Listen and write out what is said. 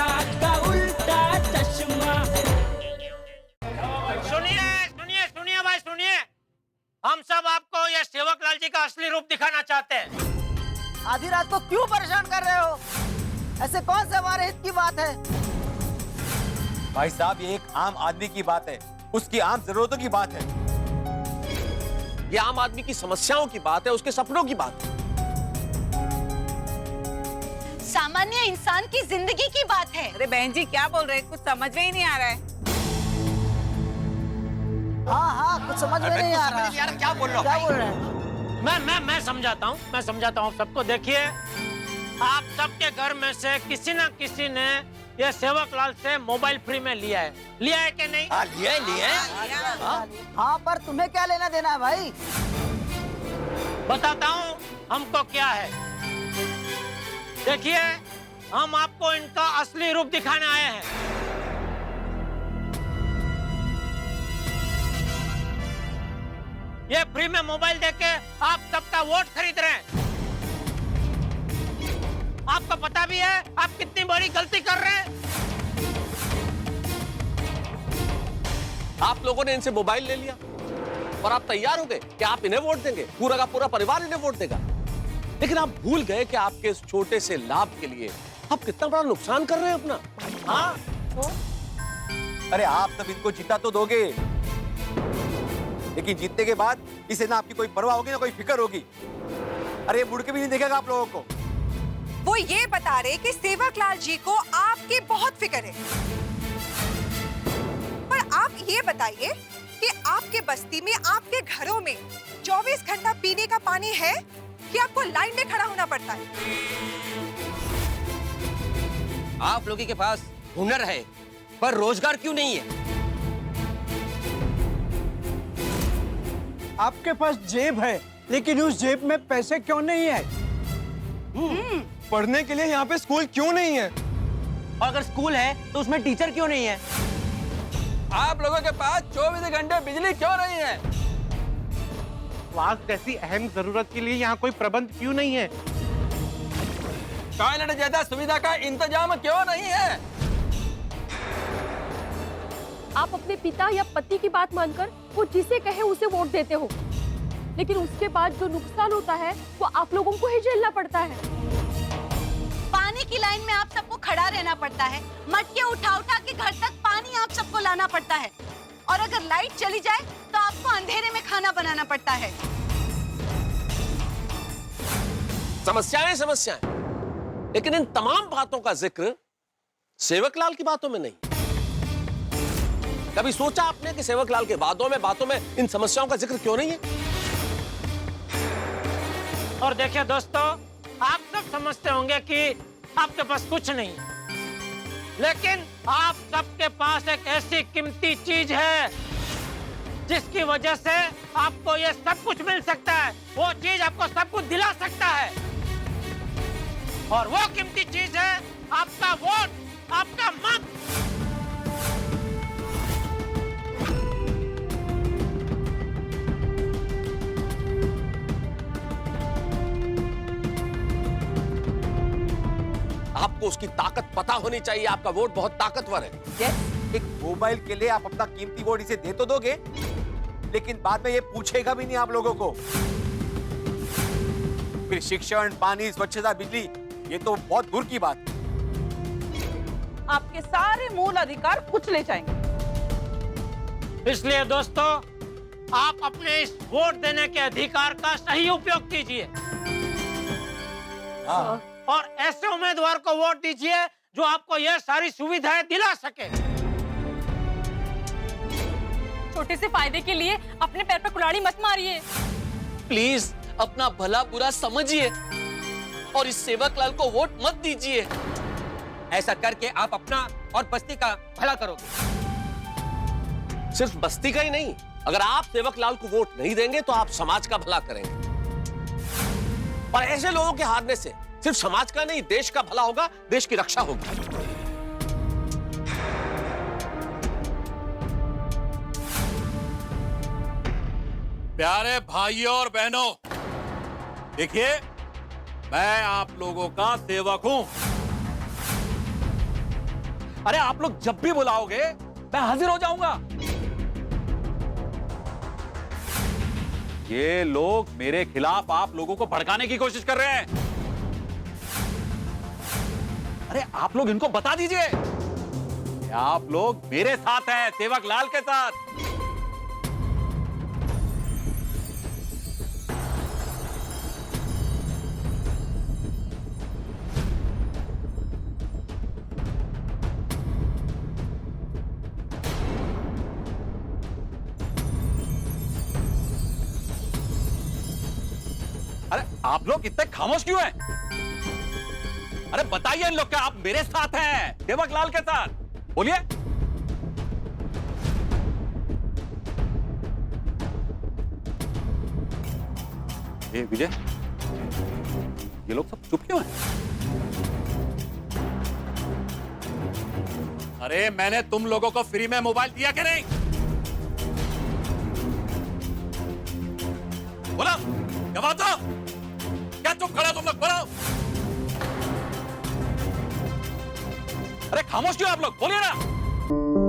जनता का उल्टा चश्मा। सुनिए सुनिए सुनिए भाई सुनिए, हम सब आपको ये सेवकलाल जी का असली रूप दिखाना चाहते हैं। आधी रात को क्यों परेशान कर रहे हो? ऐसे कौन से हमारे हित की बात है? भाई साहब, ये एक आम आदमी की बात है, उसकी आम जरूरतों की बात है। ये आम आदमी की समस्याओं की बात है, उसके सपनों की बात है। सामान्य इंसान की जिंदगी की बात है। अरे बहन जी क्या बोल रहे हैं, कुछ समझ में ही नहीं आ रहा है। हाँ कुछ समझ में नहीं आ रहा। क्या बोल रहा क्या बोल रहे हैं? मैं समझाता हूँ सबको। देखिए, आप सबके घर में से किसी न किसी ने ये सेवकलाल से मोबाइल फ्री में लिया है कि नहीं? हाँ, लिए हाँ, पर तुम्हें क्या लेना देना है भाई? बताता हूँ हमको क्या है। देखिए, हम आपको इनका असली रूप दिखाने आए हैं। ये फ्री में मोबाइल देके आप सबका वोट खरीद रहे हैं। आपको पता भी है आप कितनी बड़ी गलती कर रहे हैं। आप लोगों ने इनसे मोबाइल ले लिया और आप तैयार हो गए कि आप इन्हें वोट देंगे, पूरा का पूरा परिवार इन्हें वोट देगा। लेकिन आप भूल गए कि आपके इस छोटे से लाभ के लिए आप कितना बड़ा नुकसान कर रहे हैं अपना। हाँ, अरे आप सब इनको जीता तो दोगे, लेकिन जीतने के बाद इसे ना आपकी कोई परवाह होगी ना कोई फिक्र होगी। अरे ये मुड़ के भी नहीं देखेगा आप लोगों को। वो ये बता रहे कि सेवकलाल जी को आपकी बहुत फिक्र है। पर आप ये बताइए कि आपके बस्ती में, आपके घरों में 24 घंटा पीने का पानी है कि आपको लाइन में खड़ा होना पड़ता है? आप लोगों के पास हुनर है पर रोजगार क्यों नहीं है? आपके पास जेब है लेकिन उस जेब में पैसे क्यों नहीं है? पढ़ने के लिए यहाँ पे स्कूल क्यों नहीं है? और अगर स्कूल है तो उसमें टीचर क्यों नहीं है? आप लोगों के पास 24 घंटे बिजली क्यों नहीं है? स्वास्थ्य जैसी अहम जरूरत के लिए यहाँ कोई प्रबंध क्यों नहीं है? टॉयलेट जैसा सुविधा का इंतजाम क्यों नहीं है? आप अपने पिता या पति की बात मानकर वो जिसे कहे उसे वोट देते हो, लेकिन उसके बाद जो नुकसान होता है वो आप लोगों को ही झेलना पड़ता है। पानी की लाइन में आप सबको खड़ा रहना पड़ता है, मटके उठा उठा के घर तक पानी आप सबको लाना पड़ता है, और अगर लाइट चली जाए तो आपको अंधेरे में खाना बनाना पड़ता है। समस्याएं समस्याएं, लेकिन इन तमाम बातों का जिक्र सेवकलाल की बातों में नहीं। कभी सोचा आपने कि सेवकलाल के बातों में इन समस्याओं का जिक्र क्यों नहीं है? और देखिए दोस्तों, आप सब समझते होंगे कि आपके पास कुछ नहीं है, लेकिन आप सबके पास एक ऐसी कीमती चीज है जिसकी वजह से आपको ये सब कुछ मिल सकता है। वो चीज आपको सब कुछ दिला सकता है, और वो कीमती चीज है आपका वोट, आपका मत। आपको उसकी ताकत पता होनी चाहिए। आपका वोट बहुत ताकतवर है। एक मोबाइल के लिए आप अपना कीमती वोट इसे दे तो दोगे, लेकिन बाद में ये पूछेगा भी नहीं आप लोगों को। फिर शिक्षण, पानी, स्वच्छता, बिजली, ये तो बहुत दूर की बात। आपके सारे मूल अधिकार कुचले जाएंगे। इसलिए दोस्तों, आप अपने इस वोट देने के अधिकार का सही उपयोग कीजिए, और ऐसे उम्मीदवार को वोट दीजिए जो आपको यह सारी सुविधाएं दिला सके। छोटे से फायदे के लिए अपने पैर पर कुल्हाड़ी मत मारिए। प्लीज अपना भला बुरा समझिए और इस सेवकलाल को वोट मत दीजिए। ऐसा करके आप अपना और बस्ती का भला करोगे। सिर्फ बस्ती का ही नहीं, अगर आप सेवकलाल को वोट नहीं देंगे तो आप समाज का भला करेंगे, और ऐसे लोगों के हारने से सिर्फ समाज का नहीं, देश का भला होगा, देश की रक्षा होगी। प्यारे भाइयों और बहनों, देखिए, मैं आप लोगों का सेवक हूं। अरे आप लोग जब भी बुलाओगे मैं हाजिर हो जाऊंगा। ये लोग मेरे खिलाफ आप लोगों को भड़काने की कोशिश कर रहे हैं। अरे आप लोग इनको बता दीजिए कि आप लोग मेरे साथ हैं, सेवक लाल के साथ। अरे आप लोग इतने खामोश क्यों हैं? अरे बताइए इन लोग क्या आप मेरे साथ हैं, सेवक लाल के साथ? बोलिए। ए विजय, ये लोग सब चुप क्यों हैं? अरे मैंने तुम लोगों को फ्री में मोबाइल दिया कि नहीं? बोला क्या बात है? क्या चुप खड़ा तुम लोग? बोलो। अरे खामोश क्यों आप लोग? बोलिए ना।